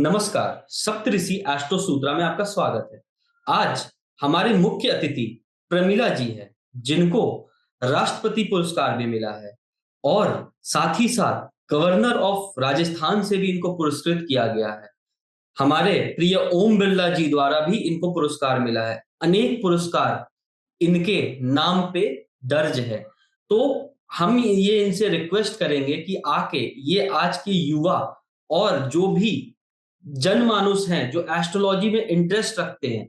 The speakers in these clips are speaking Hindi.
नमस्कार, सप्तऋषि एस्ट्रो सूत्रा में आपका स्वागत है। आज हमारे मुख्य अतिथि प्रमिला जी हैं, जिनको राष्ट्रपति पुरस्कार भी मिला है और साथ ही साथ गवर्नर ऑफ राजस्थान से भी इनको पुरस्कृत किया गया है। हमारे प्रिय ओम बिरला जी द्वारा भी इनको पुरस्कार मिला है। अनेक पुरस्कार इनके नाम पे दर्ज है। तो हम ये इनसे रिक्वेस्ट करेंगे कि आके ये आज के युवा और जो भी जनमानुस हैं, जो एस्ट्रोलॉजी में इंटरेस्ट रखते हैं,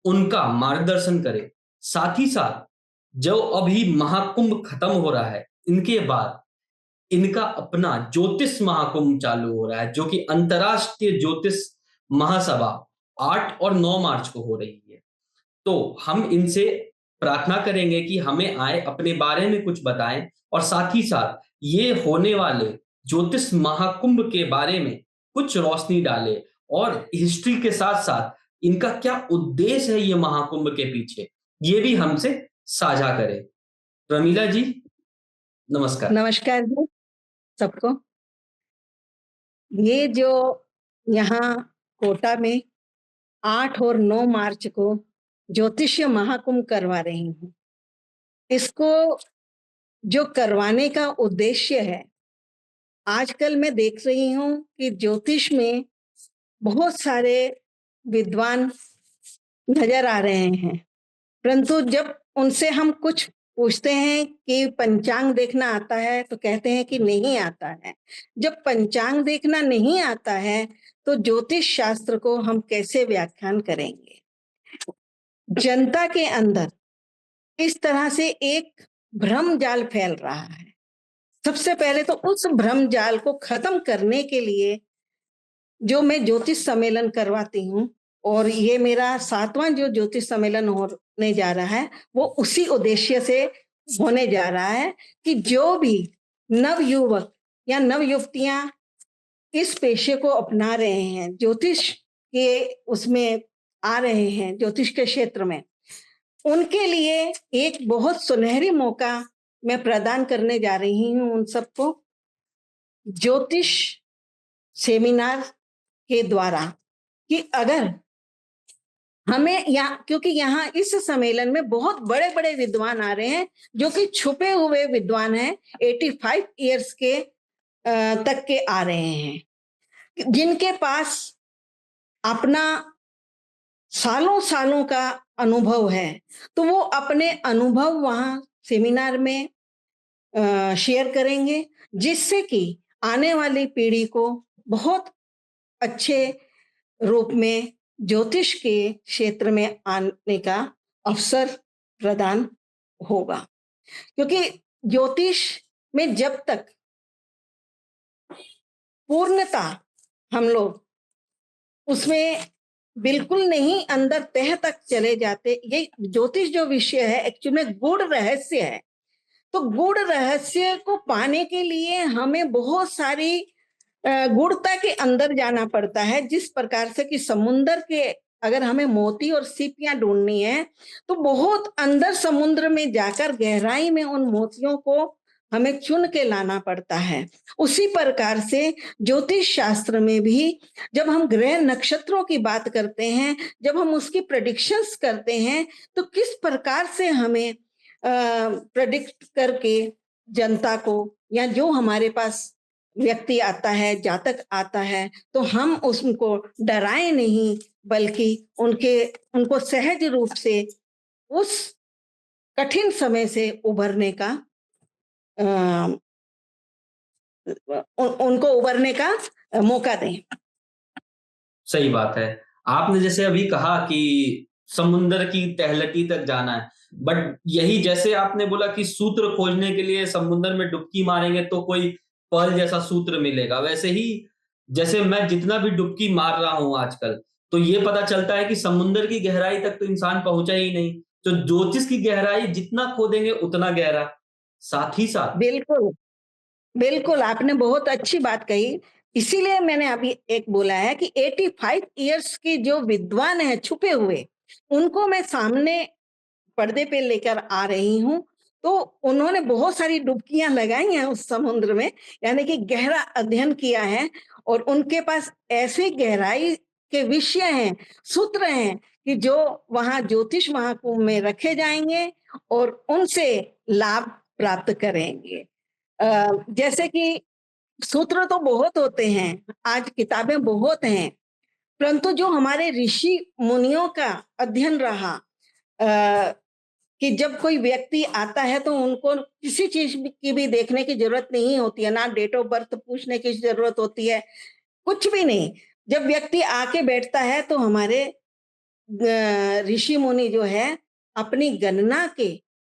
उनका मार्गदर्शन करें। साथ ही साथ जो अभी महाकुंभ खत्म हो रहा है, इनके बाद इनका अपना ज्योतिष महाकुंभ चालू हो रहा है, जो कि अंतर्राष्ट्रीय ज्योतिष महासभा 8 और 9 मार्च को हो रही है। तो हम इनसे प्रार्थना करेंगे कि हमें आए, अपने बारे में कुछ बताएं और साथ ही साथ ये होने वाले ज्योतिष महाकुंभ के बारे में कुछ रोशनी डालें और हिस्ट्री के साथ-साथ इनका क्या उद्देश्य है ये महाकुंभ के पीछे, ये भी हमसे साझा करें। प्रमिला जी, नमस्कार। नमस्कार जी सबको। ये जो यहाँ कोटा में 8 और 9 मार्च को ज्योतिषीय महाकुंभ करवा रही हूँ। इसको जो करवाने का उद्देश्य है, आजकल मैं देख रही हूँ कि ज्योतिष में बहुत सारे विद्वान नजर आ रहे हैं, परंतु जब उनसे हम कुछ पूछते हैं कि पंचांग देखना आता है तो कहते हैं कि नहीं आता है। जब पंचांग देखना नहीं आता है तो ज्योतिष शास्त्र को हम कैसे व्याख्यान करेंगे। जनता के अंदर इस तरह से एक भ्रम जाल फैल रहा है। सबसे पहले तो उस भ्रम जाल को खत्म करने के लिए जो मैं ज्योतिष सम्मेलन करवाती हूँ, और ये मेरा 7वां जो ज्योतिष सम्मेलन होने जा रहा है, वो उसी उद्देश्य से होने जा रहा है कि जो भी नव युवक या नव युवतियां इस पेशे को अपना रहे हैं, ज्योतिष के उसमें आ रहे हैं, ज्योतिष के क्षेत्र में, उनके लिए एक बहुत सुनहरी मौका मैं प्रदान करने जा रही हूँ उन सबको, ज्योतिष सेमिनार के द्वारा, कि अगर हमें यहाँ, क्योंकि यहाँ इस सम्मेलन में बहुत बड़े बड़े विद्वान आ रहे हैं जो कि छुपे हुए विद्वान हैं, 85 इयर्स के तक के आ रहे हैं, जिनके पास अपना सालों सालों का अनुभव है। तो वो अपने अनुभव वहां सेमिनार में शेयर करेंगे, जिससे कि आने वाली पीढ़ी को बहुत अच्छे रूप में ज्योतिष के क्षेत्र में आने का अवसर प्रदान होगा। क्योंकि ज्योतिष में जब तक पूर्णता हम लोग उसमें बिल्कुल नहीं अंदर तह तक चले जाते, ये ज्योतिष जो विषय है एक्चुअली में गूढ़ रहस्य है। तो गूढ़ रहस्य को पाने के लिए हमें बहुत सारी गूढ़ता के अंदर जाना पड़ता है। जिस प्रकार से कि समुद्र के अगर हमें मोती और सीपियां ढूंढनी है तो बहुत अंदर समुद्र में जाकर गहराई में उन मोतियों को हमें चुन के लाना पड़ता है। उसी प्रकार से ज्योतिष शास्त्र में भी जब हम ग्रह नक्षत्रों की बात करते हैं, जब हम उसकी प्रेडिक्शंस करते हैं, तो किस प्रकार से हमें प्रेडिक्ट करके जनता को, या जो हमारे पास व्यक्ति आता है, जातक आता है, तो हम उसको डराएं नहीं, बल्कि उनको सहज रूप से उस कठिन समय से उभरने का उनको उभरने का मौका दें। सही बात है। आपने जैसे अभी कहा कि समुंदर की तलहटी तक जाना है, बट यही जैसे आपने बोला कि सूत्र खोजने के लिए समुंदर में डुबकी मारेंगे तो कोई पर्ल जैसा सूत्र मिलेगा, वैसे ही जैसे मैं जितना भी डुबकी मार रहा हूँ आजकल, तो ये पता चलता है कि समुंदर की गहराई तक तो इंसान पहुंचा ही नहीं। तो ज्योतिष की गहराई जितना खोदेंगे उतना गहरा। साथ ही साथ बिल्कुल बिल्कुल, आपने बहुत अच्छी बात कही। इसीलिए मैंने अभी एक बोला है कि 85 इयर्स के जो विद्वान हैं छुपे हुए, उनको मैं सामने पर्दे पे लेकर आ रही हूँ। तो उन्होंने बहुत सारी डुबकियां लगाई हैं उस समुद्र में, यानी कि गहरा अध्ययन किया है, और उनके पास ऐसी गहराई के विषय हैं, सूत्र हैं कि जो वहां ज्योतिष महाकुंभ में रखे जाएंगे और उनसे लाभ प्राप्त करेंगे। जैसे कि सूत्र तो बहुत होते हैं, आज किताबें बहुत हैं, परंतु जो हमारे ऋषि मुनियों का अध्ययन रहा कि जब कोई व्यक्ति आता है तो उनको किसी चीज की भी देखने की जरूरत नहीं होती है, ना डेट ऑफ बर्थ पूछने की जरूरत होती है, कुछ भी नहीं। जब व्यक्ति आके बैठता है तो हमारे ऋषि मुनि जो है अपनी गणना के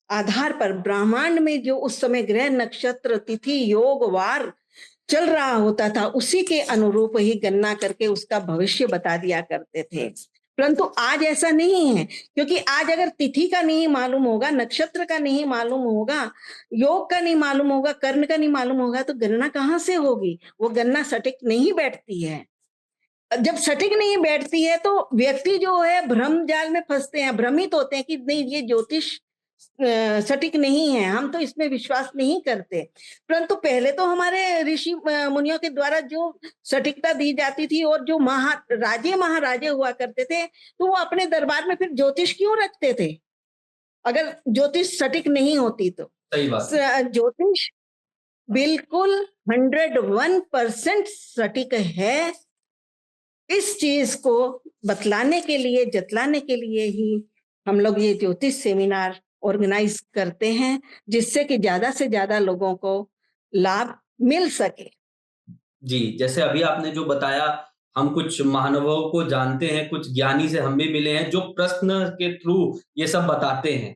आधार पर ब्रह्मांड में जो उस समय ग्रह नक्षत्र तिथि योग वार चल रहा होता था उसी के अनुरूप ही गणना करके उसका भविष्य बता दिया करते थे। परंतु आज ऐसा नहीं है, क्योंकि आज अगर तिथि का नहीं मालूम होगा, नक्षत्र का नहीं मालूम होगा, योग का नहीं मालूम होगा, कर्ण का नहीं मालूम होगा, तो गणना कहाँ से होगी? वो गणना सटीक नहीं बैठती है। जब सटीक नहीं बैठती है तो व्यक्ति जो है भ्रम जाल में फंसते हैं, भ्रमित होते हैं कि नहीं ये ज्योतिष सटीक नहीं है, हम तो इसमें विश्वास नहीं करते। परंतु पहले तो हमारे ऋषि मुनियों के द्वारा जो सटीकता दी जाती थी और जो राजे महाराजे हुआ करते थे तो वो अपने दरबार में फिर ज्योतिष क्यों रखते थे अगर ज्योतिष सटीक नहीं होती तो? सही बात। ज्योतिष बिल्कुल 101% सटीक है। इस चीज को बतलाने के लिए, जतलाने के लिए ही हम लोग ये ज्योतिष सेमिनार ऑर्गेनाइज करते हैं, जिससे कि ज्यादा से ज्यादा लोगों को लाभ मिल सके। जी, जैसे अभी आपने जो बताया, हम कुछ महानुभावों को जानते हैं, कुछ ज्ञानी से हम भी मिले हैं, जो प्रश्न के थ्रू ये सब बताते हैं।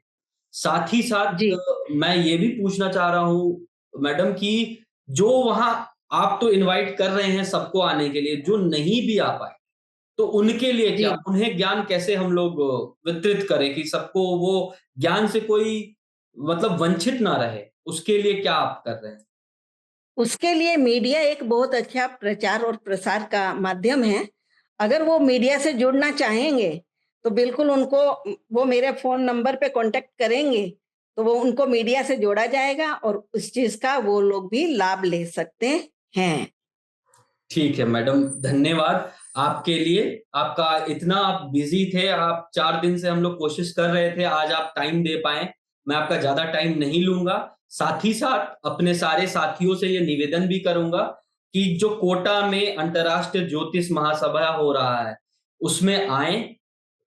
साथ ही साथ जी मैं ये भी पूछना चाह रहा हूँ मैडम कि जो वहाँ आप तो इनवाइट कर रहे हैं सबको आने के लिए, जो नहीं भी आ पाए, तो उनके लिए क्या? जी उन्हें ज्ञान कैसे हम लोग वितरित करें कि सबको वो ज्ञान से कोई मतलब वंचित ना रहे? उसके लिए क्या आप कर रहे हैं? उसके लिए मीडिया एक बहुत अच्छा प्रचार और प्रसार का माध्यम है। अगर वो मीडिया से जुड़ना चाहेंगे तो बिल्कुल उनको वो मेरे फोन नंबर पे कांटेक्ट करेंगे तो वो उनको मीडिया से जोड़ा जाएगा और उस चीज का वो लोग भी लाभ ले सकते हैं। ठीक है मैडम, धन्यवाद आपके लिए। आपका इतना आप बिज़ी थे, आप 4 दिन से हम लोग कोशिश कर रहे थे, आज आप टाइम दे पाएँ। मैं आपका ज़्यादा टाइम नहीं लूँगा। साथ ही साथ अपने सारे साथियों से ये निवेदन भी करूँगा कि जो कोटा में अंतर्राष्ट्रीय ज्योतिष महासभा हो रहा है, उसमें आएँ।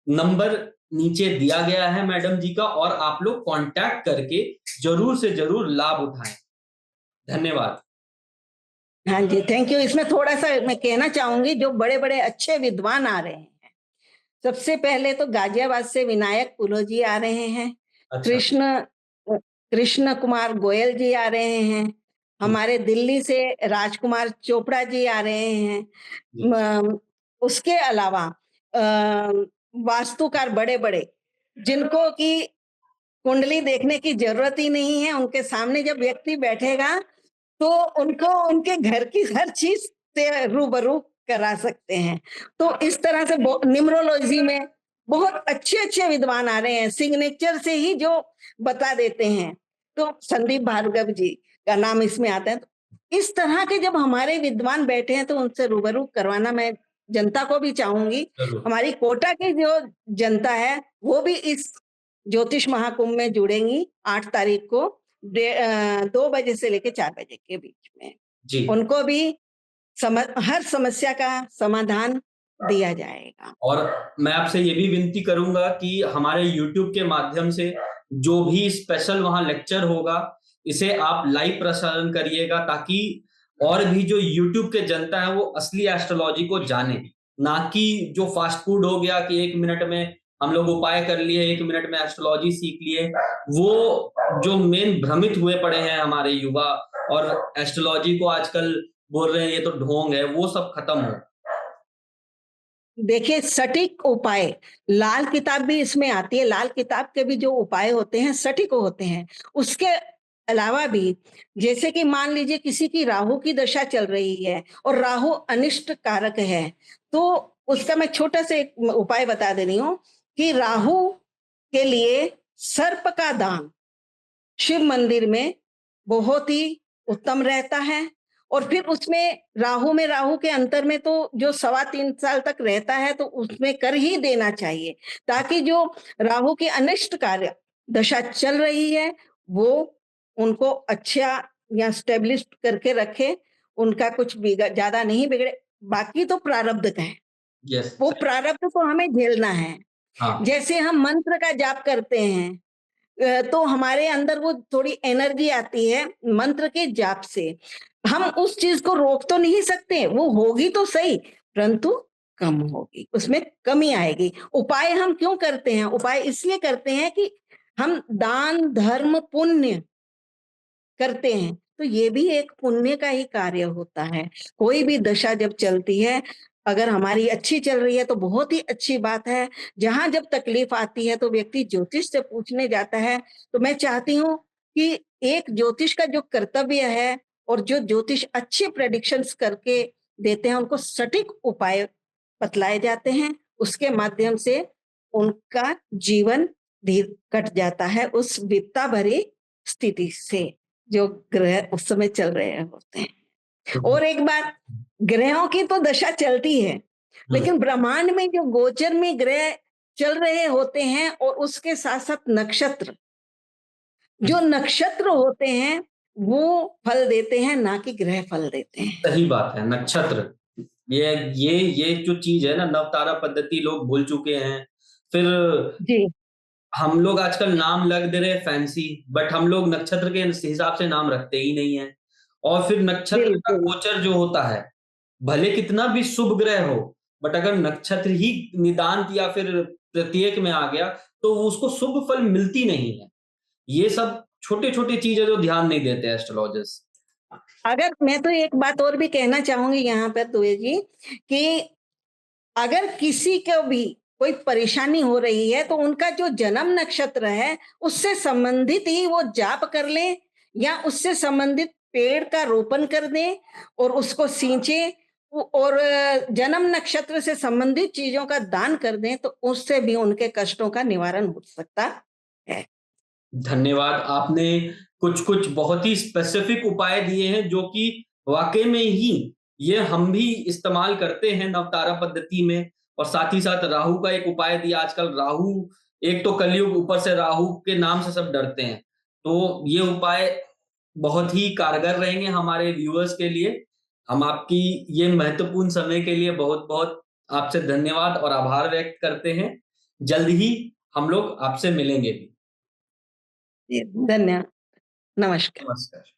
नंबर नीचे दिया गया है मैडम जी का और आप लोग कॉन्टैक्ट करके ज़रूर से ज़रूर लाभ उठाएँ। धन्यवाद। हाँ जी, थैंक यू। इसमें थोड़ा सा मैं कहना चाहूंगी, जो बड़े बड़े अच्छे विद्वान आ रहे हैं, सबसे पहले तो गाजियाबाद से विनायक पुलो जी आ रहे हैं, अच्छा, कृष्ण कुमार गोयल जी आ रहे हैं, जी, हमारे दिल्ली से राजकुमार चोपड़ा जी आ रहे हैं। जी। उसके अलावा वास्तुकार बड़े बड़े जिनको कि कुंडली देखने की जरूरत ही नहीं है, उनके सामने जब व्यक्ति बैठेगा तो उनको उनके घर की हर चीज से रूबरू करा सकते हैं। तो इस तरह से न्यूमरोलॉजी में बहुत अच्छे अच्छे विद्वान आ रहे हैं, सिग्नेचर से ही जो बता देते हैं। तो संदीप भार्गव जी का नाम इसमें आता है। तो इस तरह के जब हमारे विद्वान बैठे हैं तो उनसे रूबरू करवाना मैं जनता को भी चाहूंगी। ज़रूर। हमारी कोटा की जो जनता है वो भी इस ज्योतिष महाकुंभ में जुड़ेंगी 8 तारीख को 2 बजे से लेकर 4 बजे के बीच में। जी। उनको भी हर समस्या का समाधान दिया जाएगा। और मैं आपसे ये भी विनती करूँगा कि हमारे यूट्यूब के माध्यम से जो भी स्पेशल वहाँ लेक्चर होगा, इसे आप लाइव प्रसारण करिएगा ताकि और भी जो यूट्यूब के जनता है वो असली एस्ट्रोलॉजी को जाने, ना कि जो फास्ट फूड हो गया कि 1 मिनट में हम लोग उपाय कर लिए, 1 मिनट में एस्ट्रोलॉजी सीख लिए। वो जो मेन भ्रमित हुए पड़े हैं हमारे युवा और एस्ट्रोलॉजी को आजकल बोल रहे हैं ये तो ढोंग है, वो सब खत्म हो। देखिए, सटीक उपाय, लाल किताब भी इसमें आती है। लाल किताब के भी जो उपाय होते हैं सटीक होते हैं। उसके अलावा भी जैसे कि मान लीजिए किसी की राहु की दशा चल रही है और राहु अनिष्ट कारक है, तो उसका मैं छोटा सा एक उपाय बता दे रही हूँ कि राहु के लिए सर्प का दान शिव मंदिर में बहुत ही उत्तम रहता है। और फिर उसमें राहु के अंतर में तो जो 3.25 साल तक रहता है तो उसमें कर ही देना चाहिए, ताकि जो राहु की अनिष्ट कार्य दशा चल रही है वो उनको अच्छा या स्टेब्लिश करके रखे, उनका कुछ ज्यादा नहीं बिगड़े। बाकी तो प्रारब्ध का है, यस, वो प्रारब्ध तो हमें झेलना है। हाँ, जैसे हम मंत्र का जाप करते हैं तो हमारे अंदर वो थोड़ी एनर्जी आती है मंत्र के जाप से, हम उस चीज को रोक तो नहीं सकते, वो होगी तो सही परंतु कम होगी, उसमें कमी आएगी। उपाय हम क्यों करते हैं? उपाय इसलिए करते हैं कि हम दान धर्म पुण्य करते हैं, तो ये भी एक पुण्य का ही कार्य होता है। कोई भी दशा जब चलती है, अगर हमारी अच्छी चल रही है तो बहुत ही अच्छी बात है। जहां जब तकलीफ आती है तो व्यक्ति ज्योतिष से पूछने जाता है। तो मैं चाहती हूँ कि एक ज्योतिष का जो कर्तव्य है और जो ज्योतिष अच्छे प्रेडिक्शंस करके देते हैं, उनको सटीक उपाय बतलाए जाते हैं, उसके माध्यम से उनका जीवन धीरे कट जाता है उस विपदा भरी स्थिति से जो ग्रह उस समय चल रहे होते हैं। और एक बात, ग्रहों की तो दशा चलती है, लेकिन ब्रह्मांड में जो गोचर में ग्रह चल रहे होते हैं और उसके साथ साथ नक्षत्र, जो नक्षत्र होते हैं वो फल देते हैं, ना कि ग्रह फल देते हैं। सही बात है। नक्षत्र, ये जो चीज है ना, नवतारा पद्धति लोग भूल चुके हैं। फिर जी हम लोग आजकल नाम लग दे रहे फैंसी, बट हम लोग नक्षत्र के हिसाब से नाम रखते ही नहीं है। और फिर नक्षत्र का बिल्कुल। गोचर जो होता है, भले कितना भी शुभ ग्रह हो, बट अगर नक्षत्र ही निदान या फिर प्रत्येक में आ गया तो वो उसको शुभ फल मिलती नहीं है। ये सब छोटे-छोटे चीजें जो ध्यान नहीं देते एस्ट्रोलॉजर्स। अगर मैं तो एक बात और भी कहना चाहूंगी यहाँ पर दुबे जी, कि अगर किसी को भी कोई परेशानी हो रही है तो उनका जो जन्म नक्षत्र है उससे संबंधित ही वो जाप कर लें, या उससे संबंधित पेड़ का रोपण कर दें और उसको सींचे, और जन्म नक्षत्र से संबंधित चीजों का दान कर दें, तो उससे भी उनके कष्टों का निवारण हो सकता है। धन्यवाद। आपने कुछ-कुछ बहुत ही स्पेसिफिक उपाय दिए हैं जो कि वाक़ई में ही ये हम भी इस्तेमाल करते हैं नवतारा पद्धति में। और साथ ही साथ राहु का एक उपाय दिया। आजकल राहु, एक तो कलयुग, ऊपर से राहु के नाम से सब डरते हैं। तो ये उपाय बहुत ही कारगर रहेंगे हमारे व्यूअर्स के लिए। हम आपकी ये महत्वपूर्ण समय के लिए बहुत-बहुत आपसे धन्यवाद और आभार व्यक्त करते हैं। जल्द ही हम लोग आपसे मिलेंगे भी। धन्यवाद। नमस्कार। नमस्कार।